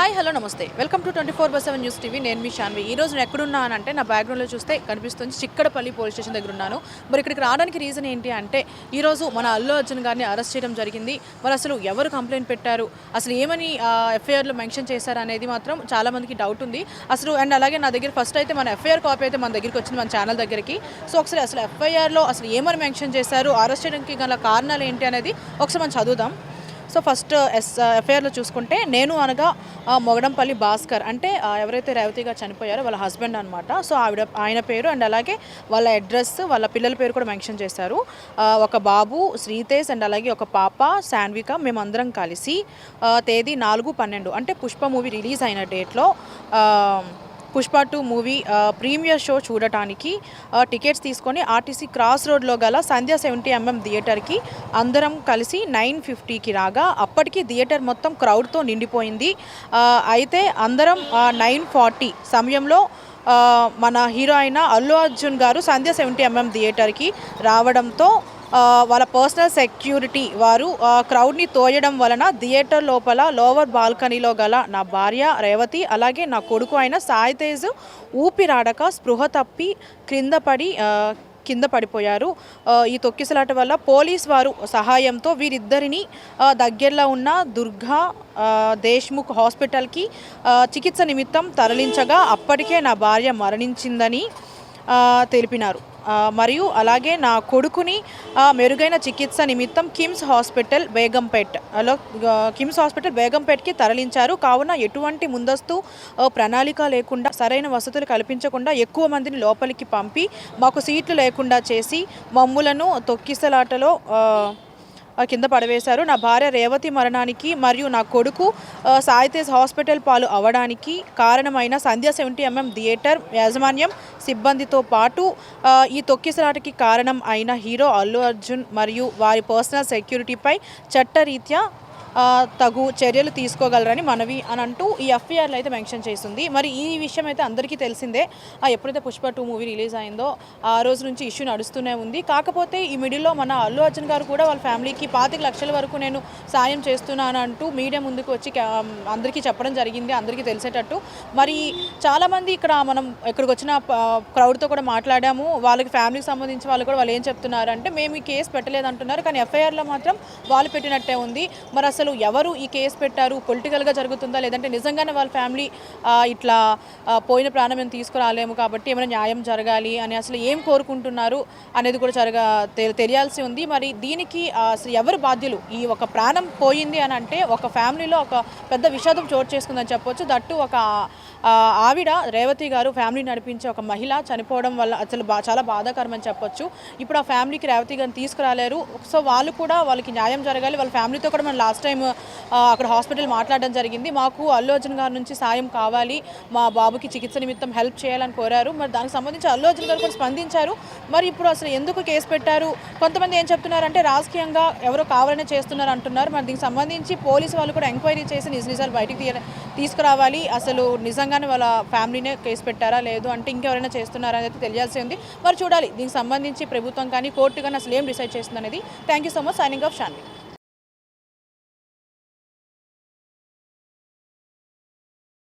Hi hello నమస్తే welcome to 24/7 news TV. నేను మీ శాన్వి. ఈ రోజు నేను ఎక్కడున్నానంటే నా బ్యాక్గ్రౌండ్లో చూస్తే కనిపిస్తుంది చిక్కడపల్లి పోలీస్ స్టేషన్ దగ్గర ఉన్నాను. మరి ఇక్కడికి రావడానికి రీజన్ ఏంటి అంటే ఈరోజు మన అల్లు అర్జున్ గారిని అరెస్ట్ చేయడం జరిగింది. మరి అసలు ఎవరు కంప్లైంట్ పెట్టారు, అసలు ఏమని ఎఫ్ఐఆర్లో మెన్షన్ చేశారు అనేది మాత్రం చాలామందికి డౌట్ ఉంది. అసలు అండ్ అలాగే నా దగ్గర ఫస్ట్ అయితే మన ఎఫ్ఐఆర్ కాపీ అయితే మన దగ్గరికి వచ్చింది, మన ఛానల్ దగ్గరికి. సో ఒకసారి అసలు ఎఫ్ఐఆర్లో అసలు ఏమని మెన్షన్ చేశారు, అరెస్ట్ చేయడానికి గల కారణాలు ఏంటి అనేది ఒకసారి మనం చదువుదాం. సో ఫస్ట్ ఎఫ్ఐఆర్లో చూసుకుంటే నేను అనగా మొగడంపల్లి భాస్కర్ అంటే ఎవరైతే రేవతి గారు చనిపోయారో వాళ్ళ హస్బెండ్ అనమాట. సో ఆయన పేరు అండ్ అలాగే వాళ్ళ అడ్రస్, వాళ్ళ పిల్లల పేరు కూడా మెన్షన్ చేశారు. ఒక బాబు శ్రీతేజ్ అండ్ అలాగే ఒక పాప శాన్విక, మేమందరం కలిసి తేదీ 4/12 అంటే పుష్ప మూవీ రిలీజ్ అయిన డేట్లో పుష్ప 2 మూవీ ప్రీమియర్ షో చూడటానికి టికెట్స్ తీసుకొని ఆర్టీసీ క్రాస్ రోడ్లో గల సంధ్య 70mm థియేటర్కి అందరం కలిసి 9:50కి రాగా అప్పటికి థియేటర్ మొత్తం క్రౌడ్తో నిండిపోయింది. అయితే అందరం 9:40 సమయంలో మన హీరో అయిన అల్లు అర్జున్ గారు సంధ్య 70mm థియేటర్కి రావడంతో వాళ్ళ పర్సనల్ సెక్యూరిటీ వారు క్రౌడ్ని తోయడం వలన థియేటర్ లోపల లోవర్ బాల్కనీలో గల నా భార్య రేవతి అలాగే నా కొడుకు అయిన సాయి తేజ్ ఊపిరాడక స్పృహ తప్పి కింద పడిపోయారు. ఈ తొక్కిసలాట వల్ల పోలీస్ వారు సహాయంతో వీరిద్దరిని దగ్గరలో ఉన్న దుర్గా దేశ్ముఖ్ హాస్పిటల్కి చికిత్స నిమిత్తం తరలించగా అప్పటికే నా భార్య మరణించిందని తెలిపినారు. మరియు అలాగే నా కొడుకుని మెరుగైన చికిత్స నిమిత్తం కిమ్స్ హాస్పిటల్ బేగంపేట్కి తరలించారు. కావున ఎటువంటి ముందస్తు ప్రణాళిక లేకుండా సరైన వసతులు కల్పించకుండా ఎక్కువ మందిని లోపలికి పంపి మాకు సీట్లు లేకుండా చేసి మమ్ములను తొక్కిసలాటలో కింద పడవేశారు. నా భార్య రేవతి మరణానికి మరియు నా కొడుకు సాయితేజ్ హాస్పిటల్ పాలు అవ్వడానికి కారణమైన సంధ్య 70mm థియేటర్ యాజమాన్యం సిబ్బందితో పాటు ఈ తొక్కిసలాటకి కారణం అయిన హీరో అల్లు అర్జున్ మరియు వారి పర్సనల్ సెక్యూరిటీపై చట్టరీత్యా తగు చర్యలు తీసుకోగలరని మనవి అని అంటూ ఈ ఎఫ్ఐఆర్లో అయితే మెన్షన్ చేస్తుంది. మరి ఈ విషయం అయితే అందరికీ తెలిసిందే. ఎప్పుడైతే పుష్ప 2 మూవీ రిలీజ్ అయిందో ఆ రోజు నుంచి ఇష్యూ నడుస్తూనే ఉంది. కాకపోతే ఈ మిడిల్లో మన అల్లు అర్జున్ గారు కూడా వాళ్ళ ఫ్యామిలీకి 25 లక్షల వరకు నేను సాయం చేస్తున్నాను అంటూ మీడియా ముందుకు వచ్చి అందరికీ చెప్పడం జరిగింది, అందరికీ తెలిసేటట్టు. మరి చాలామంది మనం ఇక్కడికి వచ్చిన క్రౌడ్తో కూడా మాట్లాడాము. వాళ్ళకి ఫ్యామిలీకి సంబంధించి వాళ్ళు ఏం చెప్తున్నారు అంటే మేము ఈ కేసు పెట్టలేదు అంటున్నారు, కానీ ఎఫ్ఐఆర్లో మాత్రం వాళ్ళు పెట్టినట్టే ఉంది. మరి అసలు ఎవరు ఈ కేసు పెట్టారు, పొలిటికల్గా జరుగుతుందా లేదంటే నిజంగానే వాళ్ళ ఫ్యామిలీ ఇట్లా పోయిన ప్రాణం మేము తీసుకురాలేము కాబట్టి ఏమైనా న్యాయం జరగాలి అని అసలు ఏం కోరుకుంటున్నారు అనేది కూడా తెలియాల్సి ఉంది. మరి దీనికి అసలు ఎవరు బాధ్యులు, ఈ ఒక ప్రాణం పోయింది అని అంటే ఒక ఫ్యామిలీలో ఒక పెద్ద విషాదం చోటు చేసుకుందని చెప్పొచ్చు. దట్టు ఒక ఆవిడ రేవతి గారు ఫ్యామిలీ నడిపించే ఒక మహిళ చనిపోవడం వల్ల అసలు చాలా బాధాకరం అని చెప్పొచ్చు. ఇప్పుడు ఆ ఫ్యామిలీకి రేవతి గారిని తీసుకురాలేరు. సో వాళ్ళకి న్యాయం జరగాలి. వాళ్ళ ఫ్యామిలీతో కూడా మనం లాస్ట్ టైం అక్కడ హాస్పిటల్ మాట్లాడడం జరిగింది. మాకు అల్లు అర్జున్ గారి నుంచి సాయం కావాలి, మా బాబుకి చికిత్స నిమిత్తం హెల్ప్ చేయాలని కోరారు. మరి దానికి సంబంధించి అల్లు అర్జున్ గారు కూడా స్పందించారు. మరి ఇప్పుడు అసలు ఎందుకు కేసు పెట్టారు, కొంతమంది ఏం చెప్తున్నారంటే రాజకీయంగా ఎవరో కావాలనే చేస్తున్నారు అంటున్నారు. మరి దీనికి సంబంధించి పోలీసు వాళ్ళు కూడా ఎంక్వైరీ చేసి నిజాలు బయటికి తీసుకురావాలి. అసలు నిజంగానే వాళ్ళ ఫ్యామిలీనే కేసు పెట్టారా లేదు అంటే ఇంకెవరైనా చేస్తున్నారా అనేది తెలియాల్సి ఉంది. మరి చూడాలి దీనికి సంబంధించి ప్రభుత్వం కానీ కోర్టు కానీ అసలు ఏం డిసైడ్ చేస్తుంది అనేది. Thank you so much. Signing off Shanvi.